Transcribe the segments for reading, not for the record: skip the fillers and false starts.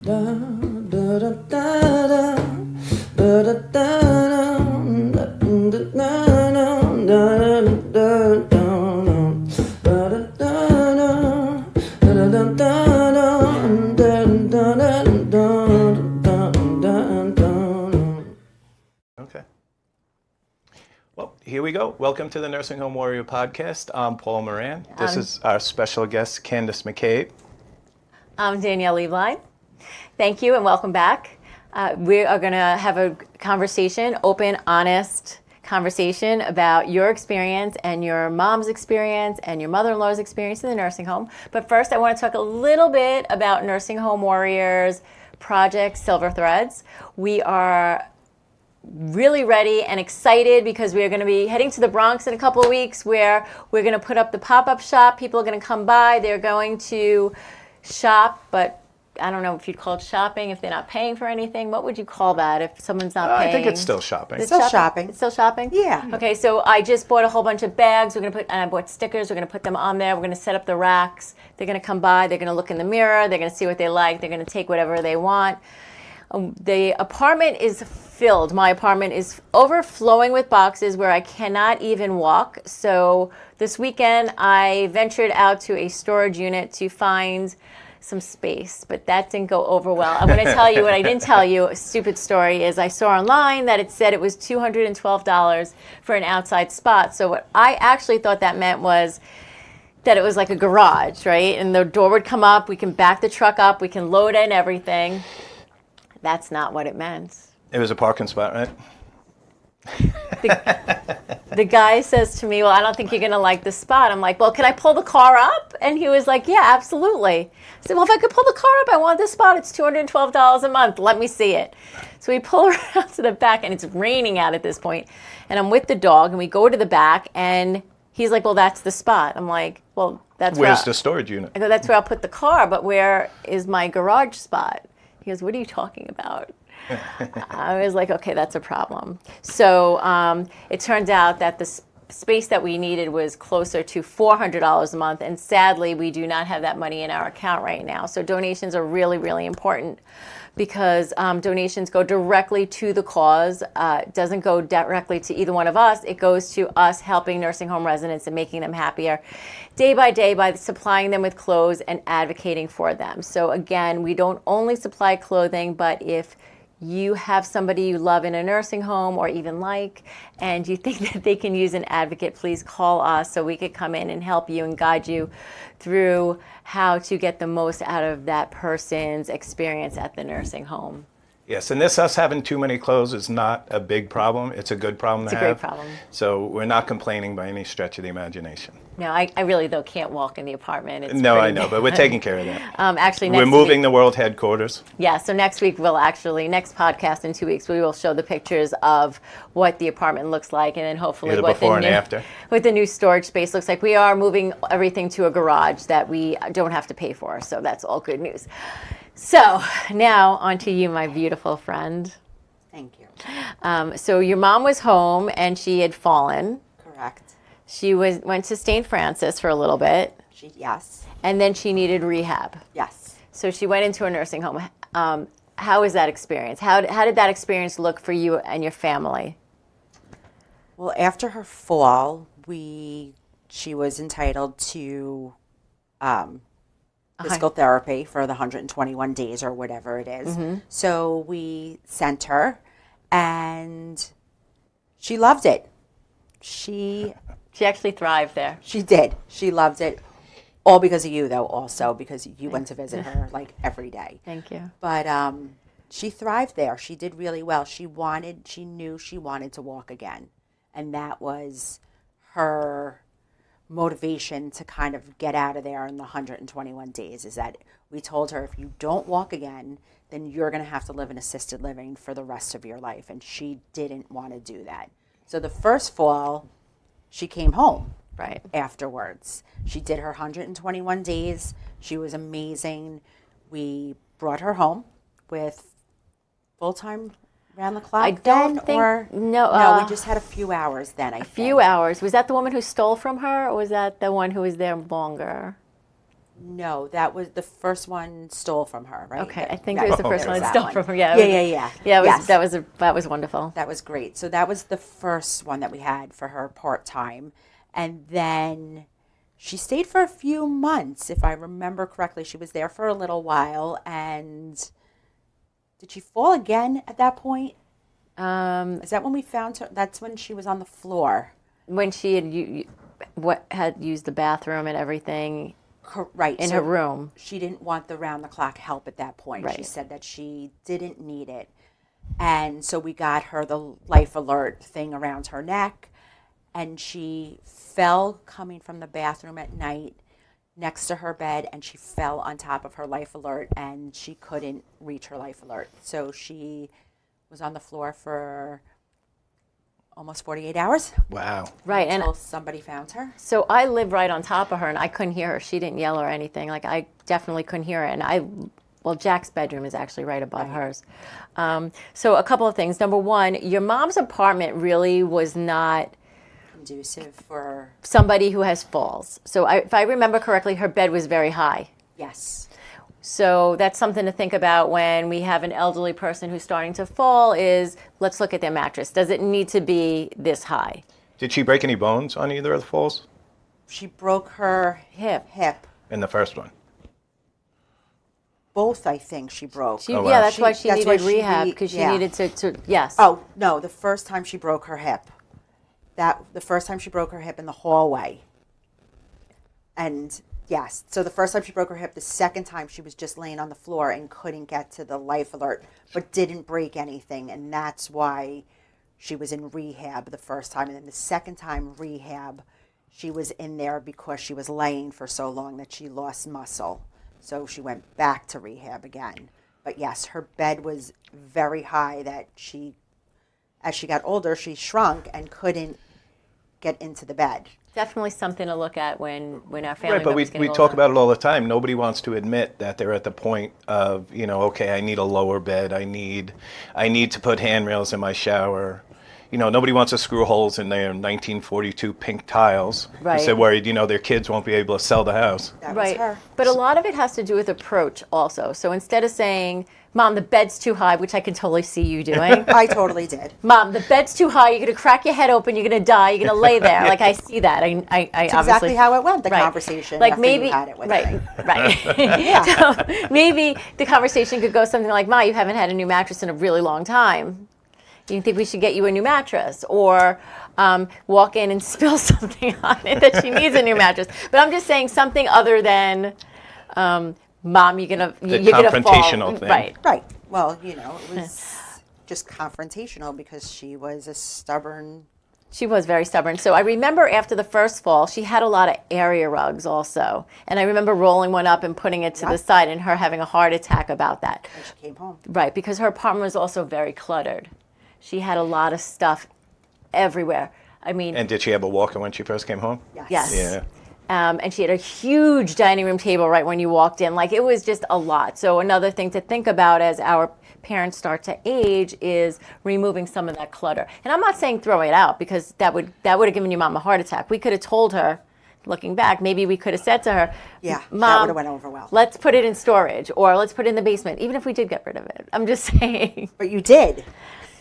Okay. Well, here we go. Welcome to the Nursing Home Warrior Podcast. I'm Paul Moran. This is our special guest, Candace McCabe. I'm Danielle Lieblein. Thank you and welcome back. We are going to have a conversation, open, honest conversation about your experience and your mom's experience and your mother-in-law's experience in the nursing home. But first, I want to talk a little bit about Nursing Home Warriors Project Silver Threads. We are really ready and excited because we are going to be heading to the Bronx in a couple of weeks where we're going to put up the pop-up shop. People are going to come by. They're going to shop, but I don't know if you'd call it shopping if they're not paying for anything. What would you call that if someone's not paying? I think it's still shopping. It's still shopping. It's still shopping? Yeah. Okay, so I just bought a whole bunch of bags. We're going to put, and I bought stickers. We're going to put them on there. We're going to set up the racks. They're going to come by. They're going to look in the mirror. They're going to see what they like. They're going to take whatever they want. The apartment is filled. My apartment is overflowing with boxes where I cannot even walk. So this weekend I ventured out to a storage unit to find some space, but that didn't go over well. I'm going to tell you what I didn't tell you. A stupid story is I saw online that it said it was $212 for an outside spot. So what I actually thought that meant was that it was like a garage, right? And the door would come up, we can back the truck up, we can load in everything. That's not what it meant. It was a parking spot, right? The guy says to me, well, I don't think you're going to like this spot. I'm like, well, can I pull the car up? And he was like, yeah, absolutely. I said, well, if I could pull the car up, I want this spot. It's $212 a month. Let me see it. So we pull around to the back, and it's raining out at this point. And I'm with the dog, and we go to the back, and he's like, well, that's the spot. I'm like, well, that's Where's the storage unit? I go, that's where I'll put the car, but where is my garage spot? He goes, what are you talking about? I was like, okay, that's a problem. So it turned out that the space that we needed was closer to $400 a month, and sadly, we do not have that money in our account right now. So donations are really, really important because donations go directly to the cause. It doesn't go directly to either one of us. It goes to us helping nursing home residents and making them happier day by supplying them with clothes and advocating for them. So again, we don't only supply clothing, but if you have somebody you love in a nursing home or even like, and you think that they can use an advocate, please call us so we could come in and help you and guide you through how to get the most out of that person's experience at the nursing home. Yes, and us having too many clothes is not a big problem. It's a good problem to have. It's a great problem. So we're not complaining by any stretch of the imagination. No, I really, though, can't walk in the apartment. It's No, pretty I know, bad. but we're taking care of that. Actually, We're next moving week, the world headquarters. Yeah, so next week next podcast in 2 weeks, we will show the pictures of what the apartment looks like, and then hopefully The what before and after. what the new storage space looks like. We are moving everything to a garage that we don't have to pay for, so that's all good news. So now on to you, my beautiful friend. Thank you. So your mom was home and she had fallen. Correct. She went to St. Francis for a little bit, Yes. and then she needed rehab. Yes. So she went into a nursing home. How was that experience? How did that experience look for you and your family? Well, after her fall, she was entitled to physical therapy for the 121 days or whatever it is. Mm-hmm. So we sent her, and she loved it. She actually thrived there. She did. She loved it. All because of you, though, also, because you went to visit her like every day. Thank you. But she thrived there. She did really well. She knew she wanted to walk again. And that was her motivation to kind of get out of there in the 121 days, is that we told her, if you don't walk again, then you're going to have to live in assisted living for the rest of your life. And she didn't want to do that. So the first fall, she came home. Right. Afterwards. She did her 121 days. She was amazing. We brought her home with full-time round the clock. I don't think no, we just had a few hours then. I think. Few hours. Was that the woman who stole from her, or was that the one who was there longer? No, that was the first one stole from her, right? Okay, I think it was the first there one was that that stole one. from her. Yeah, Yeah. Yeah, Yes. that was wonderful. That was great. So that was the first one that we had for her part-time. And then she stayed for a few months, if I remember correctly. She was there for a little while. And did she fall again at that point? Is that when we found her? That's when she was on the floor. When she had used the bathroom and everything Right. in her room. She didn't want the round-the-clock help at that point. Right. She said that she didn't need it. And so we got her the life alert thing around her neck. And she fell coming from the bathroom at night next to her bed, and she fell on top of her life alert, and she couldn't reach her life alert. So she was on the floor for almost 48 hours. Wow. Right, and until somebody found her. so I lived right on top of her, and I couldn't hear her. She didn't yell or anything. Like, I definitely couldn't hear her. And well, Jack's bedroom is actually right above hers. So a couple of things. Number one, your mom's apartment really was not Conducive for, somebody who has falls. So if I remember correctly, her bed was very high. yes. So that's something to think about when we have an elderly person who's starting to fall is, let's look at their mattress. Does it need to be this high? Did she break any bones on either of the falls? She broke her Hip. In the first one? Both, I think, she broke. She, Oh, wow. Yeah, that's why she That's needed why she rehab, because she yeah. needed to, yes. Oh, no, the first time she broke her hip. The first time she broke her hip in the hallway. And yes, so the first time she broke her hip, the second time she was just laying on the floor and couldn't get to the life alert, but didn't break anything. And that's why she was in rehab the first time. And then the second time rehab, she was in there because she was laying for so long that she lost muscle. So she went back to rehab again. But yes, her bed was very high that as she got older, she shrunk and couldn't get into the bed. Definitely something to look at when our family Right, but members we get talk older. about it all the time. Nobody wants to admit that they're at the point of, okay, I need a lower bed. I need to put handrails in my shower. Nobody wants to screw holes in their 1942 pink tiles. Right. Because they're worried, their kids won't be able to sell the house. That was Right, her. but a lot of it has to do with approach also. So instead of saying, Mom, the bed's too high, which I can totally see you doing. I totally did. Mom, the bed's too high. You're gonna crack your head open. You're gonna die. You're gonna lay there. Like I see that. I That's obviously exactly how it went, the right. conversation Like after maybe you had it with right, me. right. So maybe the conversation could go something like, "Ma, you haven't had a new mattress in a really long time. Do you think we should get you a new mattress?" Or walk in and spill something on it that she needs a new mattress. But I'm just saying something other than, Mom, you're gonna confrontational fall. thing. Right. Right. Well, it was just confrontational because she was a stubborn. She was very stubborn. So I remember after the first fall, she had a lot of area rugs also. And I remember rolling one up and putting it to the side and her having a heart attack about that. When she came home. Right, because her apartment was also very cluttered. She had a lot of stuff everywhere. I mean, And did she have a walker when she first came home? yes. Yeah. And she had a huge dining room table right when you walked in. Like, it was just a lot. So another thing to think about as our parents start to age is removing some of that clutter. And I'm not saying throw it out, because that would have given your mom a heart attack. We could have told her, looking back, maybe we could have said to her, Yeah, that Mom, would have went over well. let's put it in storage, or let's put it in the basement, even if we did get rid of it. I'm just saying. But you did.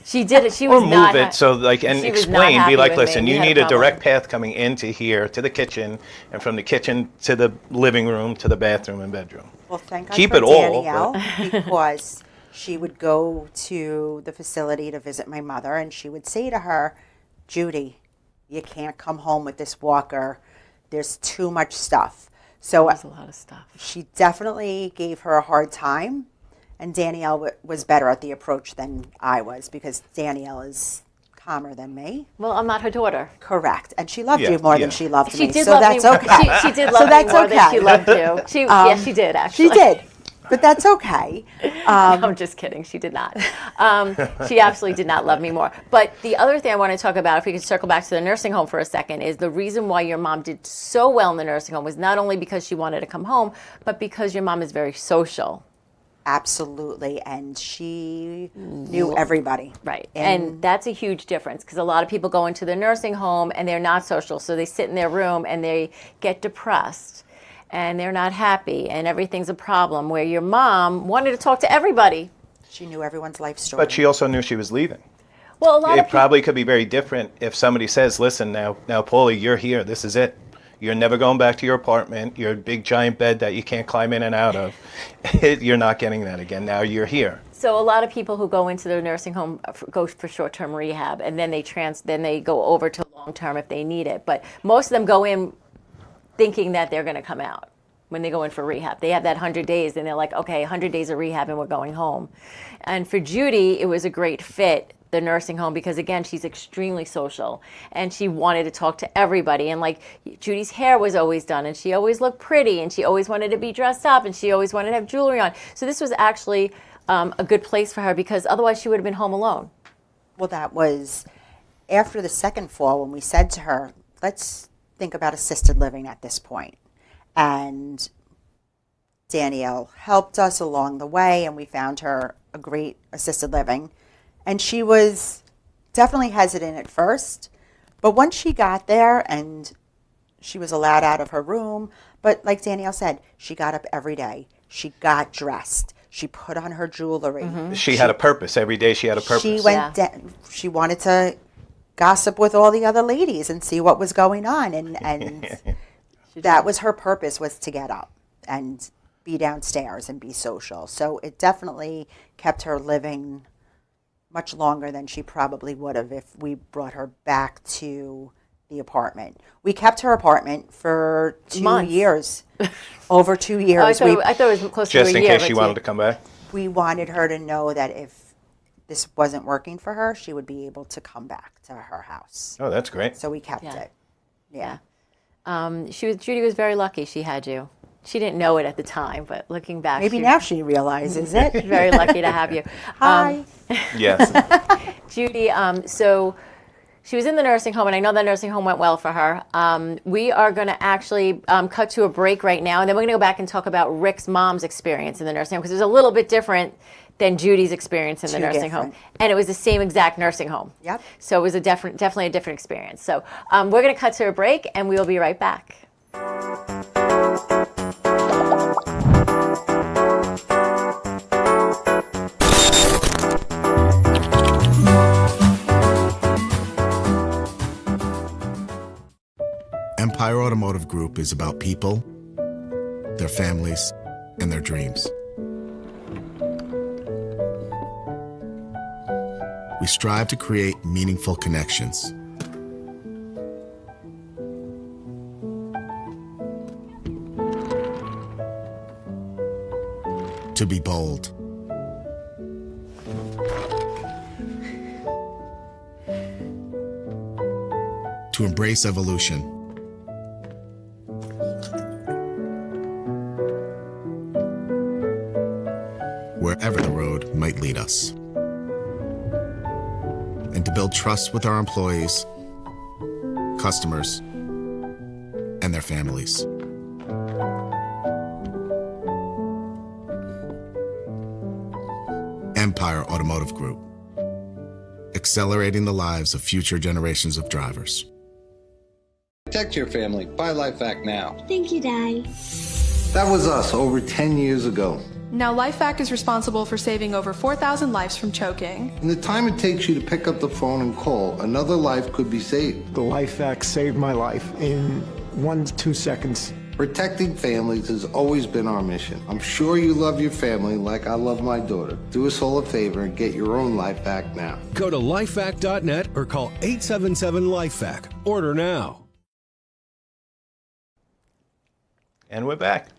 She did it. She Or was not move ha- it and she was not explain, happy be like, with me. listen, We you had a need a problem. direct path coming into here to the kitchen, and from the kitchen to the living room to the bathroom and bedroom. Well, thank God Keep for it all, Danielle, because she would go to the facility to visit my mother, and she would say to her, Judy, you can't come home with this walker. There's too much stuff. So There's a lot of stuff. she definitely gave her a hard time, and Danielle was better at the approach than I was, because Danielle is calmer than me. Well, I'm not her daughter. Correct. And she loved Yeah, you more yeah. than she loved She me. did So love that's me. okay. She did So love me that's more than she okay. loved you. Yeah, she did actually. She did. But that's okay. I'm just kidding. She did not. She absolutely did not love me more. But the other thing I want to talk about, if we could circle back to the nursing home for a second, is the reason why your mom did so well in the nursing home was not only because she wanted to come home, but because your mom is very social. Absolutely. And she knew everybody. Right. And that's a huge difference, because a lot of people go into the nursing home and they're not social. So they sit in their room and they get depressed. and they're not happy and everything's a problem, where your mom wanted to talk to everybody. She knew everyone's life story. But she also knew she was leaving. Well, a lot of It people, probably could be very different if somebody says, listen, now, Paulie, you're here. This is it. You're never going back to your apartment, your big giant bed that you can't climb in and out of. You're not getting that again. Now you're here. so a lot of people who go into the nursing home go for short-term rehab, and then they go over to long-term if they need it. But most of them go in thinking that they're going to come out when they go in for rehab. They have that 100 days, and they're like, okay, 100 days of rehab, and we're going home. And for Judy, it was a great fit, the nursing home, because again, she's extremely social, and she wanted to talk to everybody. And like, Judy's hair was always done, and she always looked pretty, and she always wanted to be dressed up, and she always wanted to have jewelry on. So this was actually a good place for her, because otherwise she would have been home alone. Well, that was after the second fall when we said to her, let's think about assisted living at this point. And Danielle helped us along the way, and we found her a great assisted living. And she was definitely hesitant at first, but once she got there and she was allowed out of her room, but like Danielle said, she got up every day. She got dressed. She put on her jewelry. She had a purpose. Every day she had a purpose. She went. She wanted to gossip with all the other ladies and see what was going on, and that was her purpose, was to get up and be downstairs and be social. So it definitely kept her living much longer than she probably would have if we brought her back to the apartment. We kept her apartment for 2 Months. years, over 2 years. I thought it was close Just to a in year. case she but wanted to come back. We wanted her to know that if this wasn't working for her, she would be able to come back to her house. Oh, that's great. So we kept Yeah. it. Yeah. Judy was very lucky she had you. She didn't know it at the time, but looking back, Maybe now she realizes it. very lucky to have you. Hi. Yes. Judy, so she was in the nursing home, and I know the nursing home went well for her. We are going to actually cut to a break right now, and then we're going to go back and talk about Rick's mom's experience in the nursing home, because it was a little bit different than Judy's experience in the Too nursing home. different. And it was the same exact nursing home. Yep. So it was definitely a different experience. So we're going to cut to a break, and we will be right back. Empire Automotive Group is about people, their families, and their dreams. We strive to create meaningful connections. To be bold. To embrace evolution. Wherever the road might lead us. And to build trust with our employees, customers, and their families. Empire Automotive Group. Accelerating the lives of future generations of drivers. Protect your family. Buy LifeVac now. Thank you, Daddy. That was us over 10 years ago. Now, LifeVac is responsible for saving over 4,000 lives from choking. In the time it takes you to pick up the phone and call, another life could be saved. The LifeVac saved my life in 1 to 2 seconds. Protecting families has always been our mission. I'm sure you love your family like I love my daughter. Do us all a favor and get your own LifeVac now. Go to lifevac.net or call 877-LifeVac. Order now. And we're back.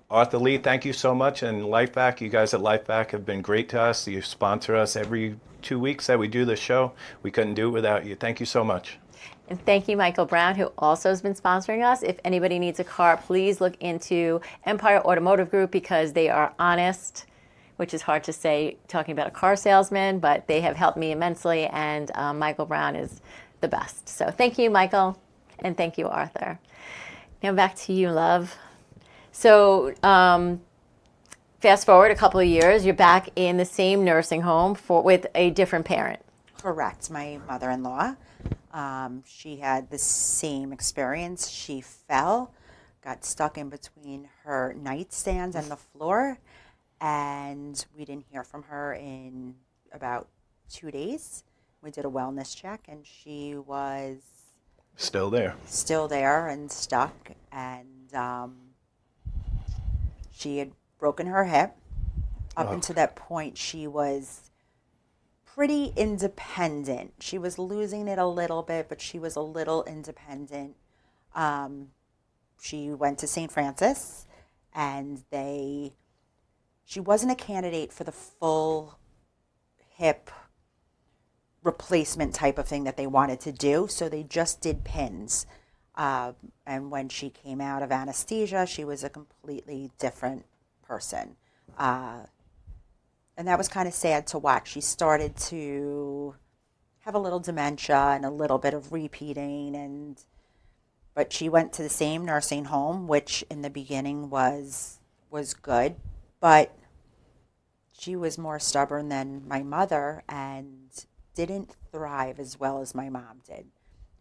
Arthur Lee, thank you so much. And LifeVac, you guys at LifeVac have been great to us. You sponsor us every 2 weeks that we do this show. We couldn't do it without you. Thank you so much. And thank you, Michael Brown, who also has been sponsoring us. If anybody needs a car, please look into Empire Automotive Group, because they are honest, which is hard to say talking about a car salesman, but they have helped me immensely, and Michael Brown is the best. So thank you, Michael, and thank you, Arthur. Now back to you, love. So fast forward a couple of years, you're back in the same nursing home with a different parent. Correct. My mother-in-law. She had the same experience. She fell, got stuck in between her nightstands and the floor, and we didn't hear from her in about 2 days. We did a wellness check, and she was Still there. still there and stuck, and she had broken her hip. Up until that point, she was pretty independent. She was losing it a little bit, but she was a little independent. She went to St. Francis, and she wasn't a candidate for the full hip replacement type of thing that they wanted to do, so they just did pins. And when she came out of anesthesia, she was a completely different person. And that was kind of sad to watch. She started to have a little dementia and a little bit of repeating, but she went to the same nursing home, which in the beginning was good, but she was more stubborn than my mother and didn't thrive as well as my mom did.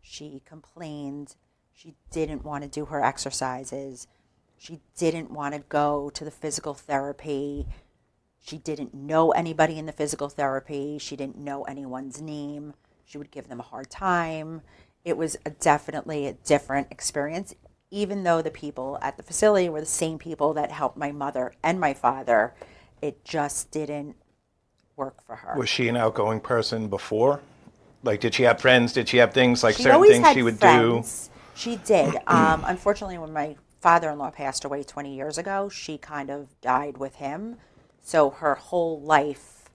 She complained. She didn't want to do her exercises. She didn't want to go to the physical therapy. She didn't know anybody in the physical therapy. She didn't know anyone's name. She would give them a hard time. It was definitely a different experience, even though the people at the facility were the same people that helped my mother and my father. It just didn't work for her. Was she an outgoing person before? Like, did she have friends? Did she have things, like She certain always things had she would friends. She did. Unfortunately, when my father-in-law passed away 20 years ago, she kind of died with him. So her whole life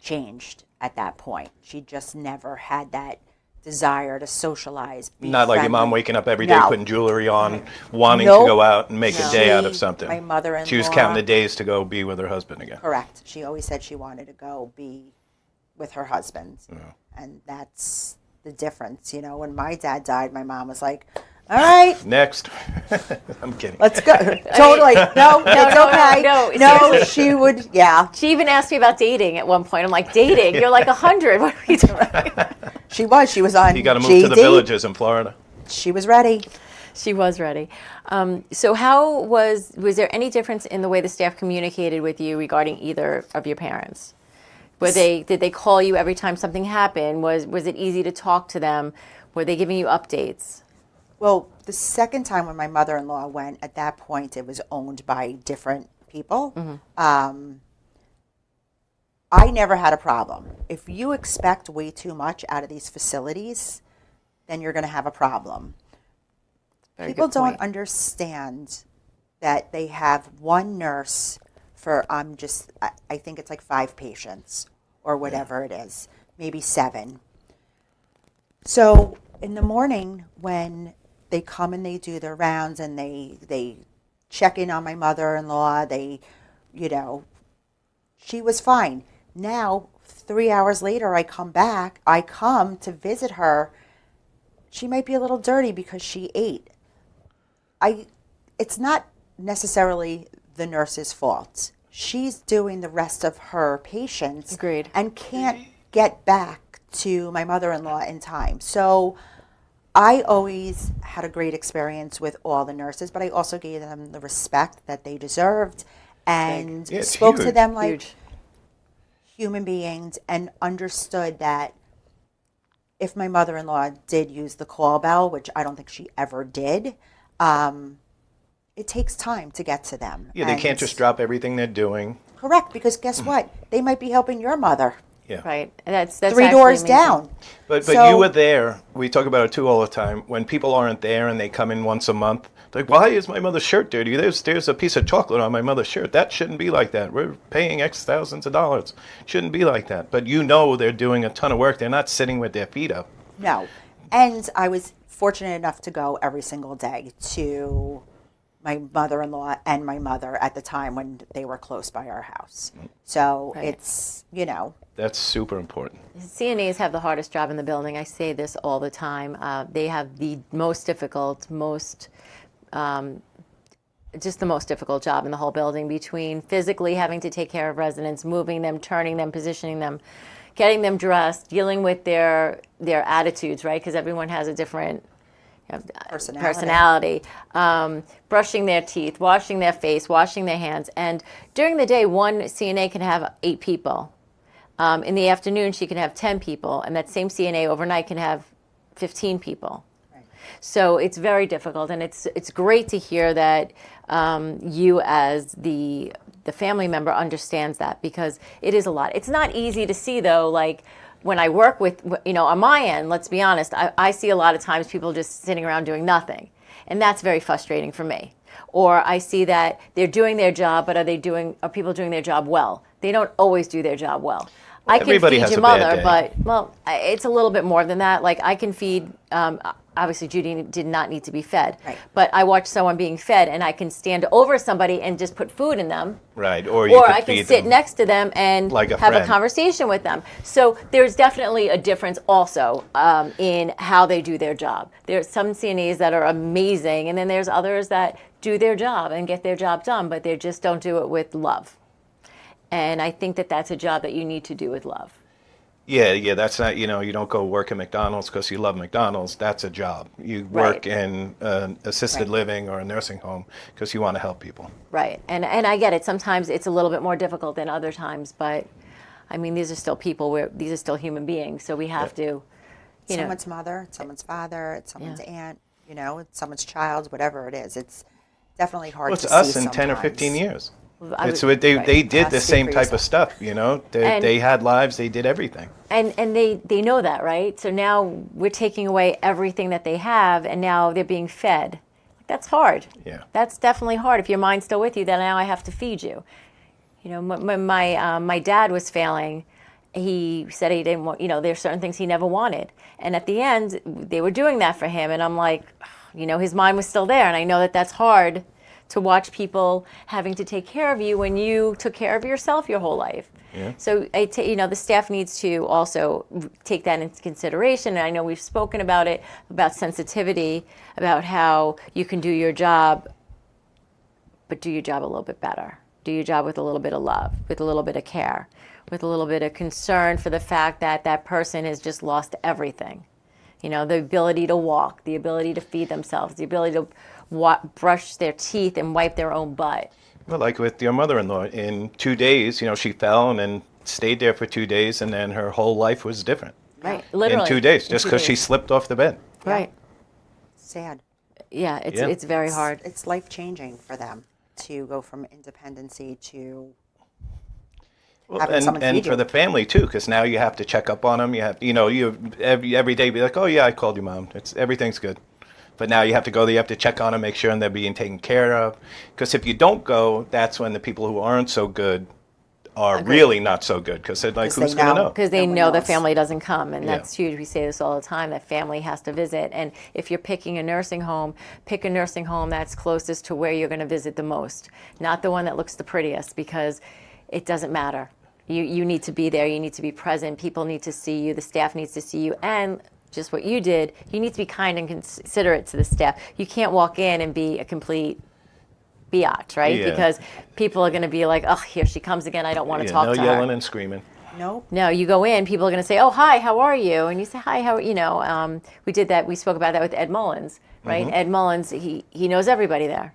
changed at that point. She just never had that desire to socialize. do? Not like your mom friendly. waking up every day, No. putting jewelry on, wanting Nope. to go out and make a day out of She- something. my mother-in-law- She was counting the days to go be with her husband again. Correct. She always said she wanted to go be with her husband. And that's the difference. You know, when my dad died, my mom was like, all right, Next. I'm kidding. let's go. Totally. No, it's okay. no, No, seriously. she would, yeah. She even asked me about dating at one point. I'm like, dating? You're like 100. What are we doing? She was on You got to move to the JD. villages in Florida. She was ready. She was ready. So how was there any difference in the way the staff communicated with you regarding either of your parents? Did they call you every time something happened? Was it easy to talk to them? Were they giving you updates? Well, the second time when my mother-in-law went, at that point it was owned by different people. I never had a problem. If you expect way too much out of these facilities, then you're going to have a problem. Very People good don't point. understand that they have one nurse for I think it's like 5 patients or whatever it is, maybe 7. So in the morning when they come and they do their rounds and they check in on my mother-in-law, she was fine. Now 3 hours later I come to visit her. She might be a little dirty because she ate. It's not necessarily the nurse's fault. She's doing the rest of her patients. Agreed. And can't get back to my mother-in-law in time. So I always had a great experience with all the nurses, but I also gave them the respect that they deserved and Yeah, it's spoke to huge. them like Huge. human beings and understood that if my mother-in-law did use the call bell, which I don't think she ever did, it takes time to get to them. Yeah, they And- can't just drop everything they're doing. Correct, because guess what? They might be helping your mother Yeah. Right. And that's 3 actually doors amazing. down. But So- you were there. We talk about it too all the time. When people aren't there and they come in once a month, they're like, why is my mother's shirt dirty? There's a piece of chocolate on my mother's shirt. That shouldn't be like that. We're paying X thousands of dollars. Shouldn't be like that. But you know they're doing a ton of work. They're not sitting with their feet up. No. And I was fortunate enough to go every single day to my mother-in-law and my mother at the time when they were close by our house. So Right. it's, That's super important. CNAs have the hardest job in the building. I say this all the time. They have the most difficult, just the most difficult job in the whole building, between physically having to take care of residents, moving them, turning them, positioning them, getting them dressed, dealing with their attitudes, right? Because everyone has a different Personality. Brushing their teeth, washing their face, washing their hands. And during the day, one CNA can have 8 people. In the afternoon, she can have 10 people, and that same CNA overnight can have 15 people. So it's very difficult, and it's great to hear that you as the family member understands that, because it is a lot. It's not easy to see, though, like when I work with, on my end, let's be honest, I see a lot of times people just sitting around doing nothing, and that's very frustrating for me. Or I see that they're doing their job, but are people doing their job well? They don't always do their job well. I can Everybody feed has your a bad mother, day. but it's a little bit more than that. Like I can feed. Obviously, Judy did not need to be fed, Right. but I watch someone being fed, and I can stand over somebody and just put food in them, Right, or you could I can feed sit them. next to them and Like a have a friend. conversation with them. So there's definitely a difference also in how they do their job. There's some CNAs that are amazing, and then there's others that do their job and get their job done, but they just don't do it with love. And I think that that's a job that you need to do with love. Yeah, that's not, you don't go work at McDonald's because you love McDonald's. That's a job. You work Right. in assisted living or a nursing home because you want to help people. Right, and I get it. Sometimes it's a little bit more difficult than other times, but I mean, these are still people. These are still human beings, so we have to, It's someone's mother, it's someone's father, it's someone's aunt, it's someone's child, whatever it is. It's definitely hard Well, to it's see us in sometimes. 10 or 15 years. I It's would- what they right. did the Speak same for type of yourself. stuff, They had lives, they did everything. And they know that, right? So now we're taking away everything that they have, and now they're being fed. That's hard. Yeah. That's definitely hard. If your mind's still with you, then now I have to feed you. When my dad was failing, he said he didn't want, there's certain things he never wanted. And at the end, they were doing that for him. And I'm like, his mind was still there. And I know that that's hard to watch people having to take care of you when you took care of yourself your whole life. Yeah. So, the staff needs to also take that into consideration. And I know we've spoken about it, about sensitivity, about how you can do your job, but do your job a little bit better. Do your job with a little bit of love, with a little bit of care, with a little bit of concern for the fact that that person has just lost everything. The ability to walk, the ability to feed themselves, the ability to brush their teeth and wipe their own butt. Well, like with your mother-in-law, in 2 days, she fell and then stayed there for 2 days, and then her whole life was different. Right, literally. In 2 days, in just 2 because she days. slipped off the bed. Right. Sad. Yeah, it's Yeah. it's very hard. It's life-changing for them to go from independency to Well, having someone and feed for you. the family too, because now you have to check up on them. You have, every day be like, oh yeah, I called you, Mom. Everything's good. But now you have to go there, you have to check on them, make sure they're being taken care of. Because if you don't go, that's when the people who aren't so good are really not so good. Because they're like, 'Cause who's they going to know. know? Because they No one know the knows. family doesn't come, and Yeah. that's huge. We say this all the time, that family has to visit. And if you're picking a nursing home, pick a nursing home that's closest to where you're going to visit the most, not the one that looks the prettiest, because it doesn't matter. You need to be there. You need to be present. People need to see you. The staff needs to see you. And just what you did, you need to be kind and considerate to the staff. You can't walk in and be a complete biatch, right? Yeah. Because people are going to be like, oh, here she comes again. I don't want to Yeah, talk no to her. yelling and screaming. Nope. No, you go in, people are going to say, oh, hi, how are you? And you say, hi, how, we did that, we spoke about that with Ed Mullins, right? Ed Mullins, he knows everybody there.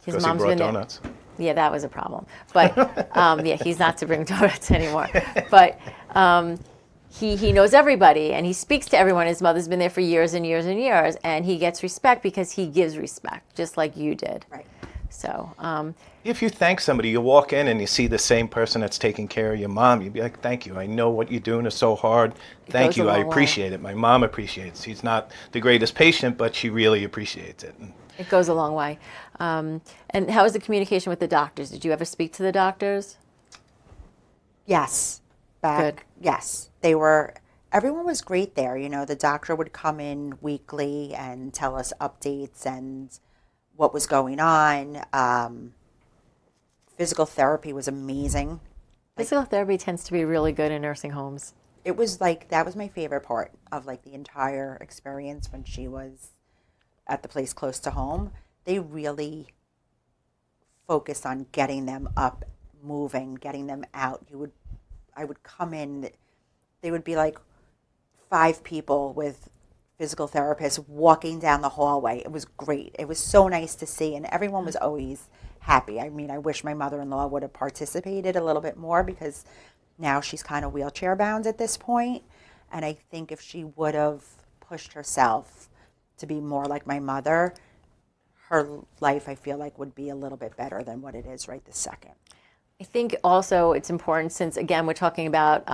His Because he mom's brought been there. donuts. Yeah, that was a problem. But, yeah, he's not to bring donuts anymore. But he knows everybody, and he speaks to everyone. His mother's been there for years and years and years, and he gets respect because he gives respect, just like you did. Right. So, If you thank somebody, you walk in and you see the same person that's taking care of your mom, you'd be like, thank you. I know what you're doing is so hard. Thank goes a you. I long way. appreciate it. My mom appreciates it. She's not the greatest patient, but she really appreciates it. it goes a long way. And how was the communication with the doctors? Did you ever speak to the doctors? Yes. Good. Yes. Everyone was great there. The doctor would come in weekly and tell us updates and what was going on. Physical therapy was amazing. Physical therapy tends to be really good in nursing homes. It was that was my favorite part of the entire experience when she was at the place close to home. They really focused on getting them up, moving, getting them out. I would come in, they would be like 5 people with physical therapist walking down the hallway. It was great. It was so nice to see, and everyone was always happy. I mean, I wish my mother-in-law would have participated a little bit more because now she's kind of wheelchair bound at this point. And I think if she would have pushed herself to be more like my mother, her life, I feel like, would be a little bit better than what it is right this second. I think also it's important, since again we're talking about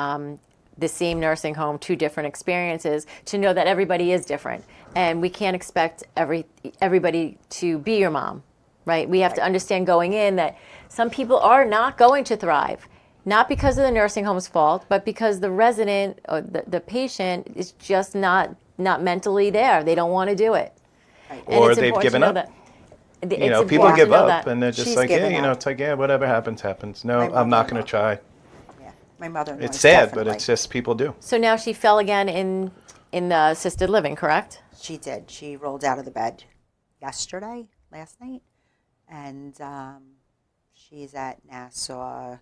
the same nursing home, two different experiences, to know that everybody is different, and we can't expect everybody to be your mom, right? We have to understand going in that some people are not going to thrive, not because of the nursing home's fault, but because the resident or the patient is just not mentally there. They don't want to do it. Right. Or they've given up. You know, people give up and they're just like, yeah, you know, it's like, yeah, whatever happens, happens. No, I'm not going to try. Yeah, my mother-in-law. It's sad, but it's just people do. So now she fell again in the assisted living, correct? She did. She rolled out of the bed last night, and she's at Nassau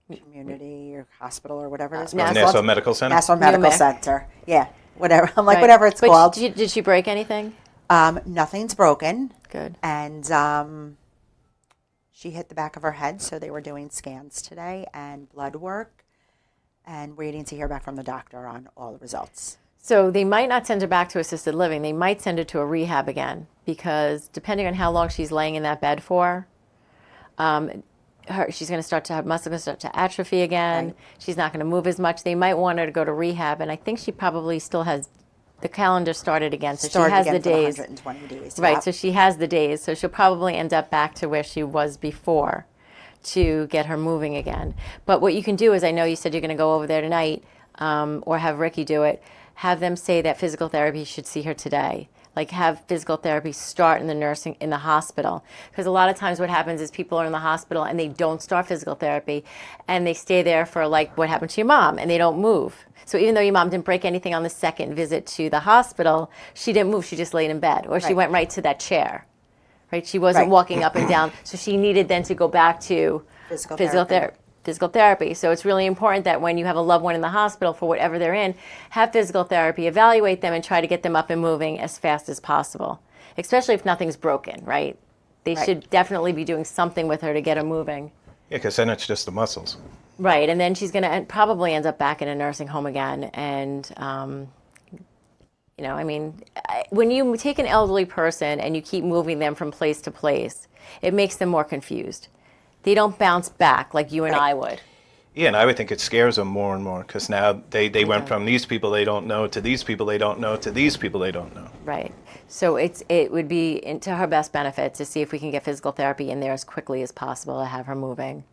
Community or Hospital or whatever it is. Nassau Medical Center? Nassau Medical Center. Yeah, whatever. I'm like, whatever it's called. Did she break anything? Nothing's broken. Good. And she hit the back of her head, so they were doing scans today and blood work and waiting to hear back from the doctor on all the results. So they might not send her back to assisted living. They might send her to a rehab again, because depending on how long she's laying in that bed for, she's going to start to have muscle, going to start to atrophy again. Right. She's not going to move as much. They might want her to go to rehab, and I think she probably still has. The calendar started again, so she has the days. 120 days. Right, yeah. so she has the days, so she'll probably end up back to where she was before to get her moving again. But what you can do is, I know you said you're going to go over there tonight, or have Ricky do it, have them say that physical therapy should see her today. Like, have physical therapy start in the hospital. Because a lot of times what happens is people are in the hospital and they don't start physical therapy, and they stay there for, like what happened to your mom, and they don't move. So even though your mom didn't break anything on the second visit to the hospital, she didn't move, she just laid in bed, or she went right to that chair. Right? She wasn't walking up and down, so she needed then to go back to physical therapy. So it's really important that when you have a loved one in the hospital for whatever they're in, have physical therapy, evaluate them, and try to get them up and moving as fast as possible, especially if nothing's broken, right? They should definitely be doing something with her to get her moving. Yeah, because then it's just the muscles. Right, and then she's going to probably end up back in a nursing home again. And, you know, I mean, when you take an elderly person and you keep moving them from place to place, it makes them more confused. They don't bounce back like you and I would. Yeah, and I would think it scares them more and more, because now they went from these people they don't know to these people they don't know to these people they don't know. Right. So it would be to her best benefit to see if we can get physical therapy in there as quickly as possible to have her moving.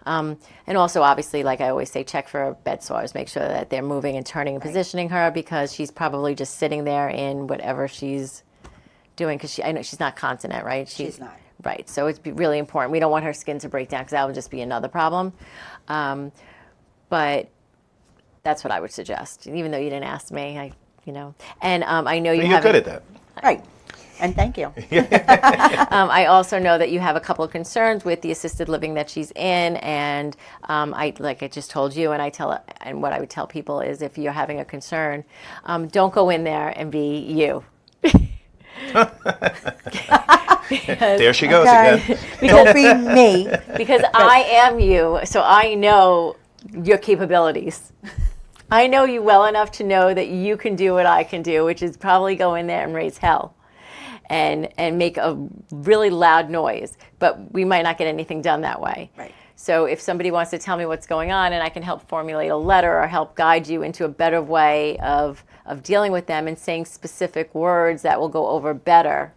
And also, obviously, like I always say, check for bed sores. Make sure that they're moving and turning and positioning her, because she's probably just sitting there in whatever she's doing, because I know she's not continent, right? She's not. Right, so it's really important. We don't want her skin to break down, because that would just be another problem. But that's what I would suggest, even though you didn't ask me. And I know you're good at that. Right, and thank you. I also know that you have a couple of concerns with the assisted living that she's in, and like I just told you, and what I would tell people is, if you're having a concern, don't go in there and be you. There she goes again. Don't be me. Because I am you, so I know your capabilities. I know you well enough to know that you can do what I can do, which is probably go in there and raise hell and make a really loud noise. But we might not get anything done that way. Right. So if somebody wants to tell me what's going on, and I can help formulate a letter or help guide you into a better way of dealing with them and saying specific words that will go over better,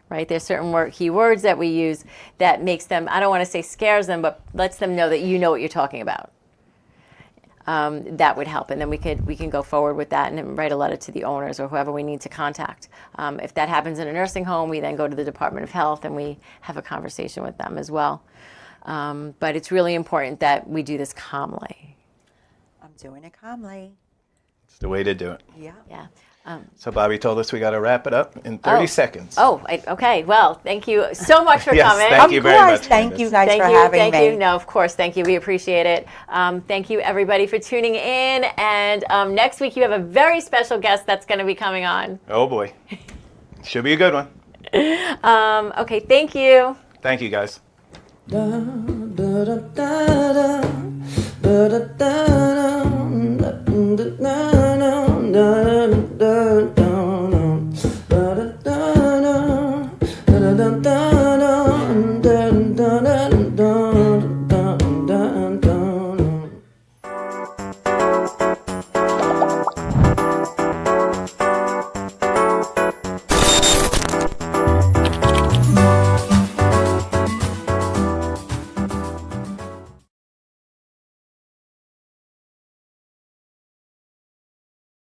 right? There's certain key words that we use that makes them, I don't want to say scares them, but lets them know that you know what you're talking about. That would help, and then we can go forward with that and then write a letter to the owners or whoever we need to contact. If that happens in a nursing home, we then go to the Department of Health and we have a conversation with them as well. But it's really important that we do this calmly. I'm doing it calmly. It's the way to do it. Yeah. Yeah. So Bobby told us we got to wrap it up in 30 seconds. Okay. Well, thank you so much for Yes, coming. thank you very much, Thank you Candace. guys Thank for you, having thank me. you. No, of course, thank you. We appreciate it. Thank you, everybody, for tuning in. And next week, you have a very special guest that's going to be coming on. Oh, boy. Should be a good one. Okay, thank you. Thank you, guys. Da da da da da da da da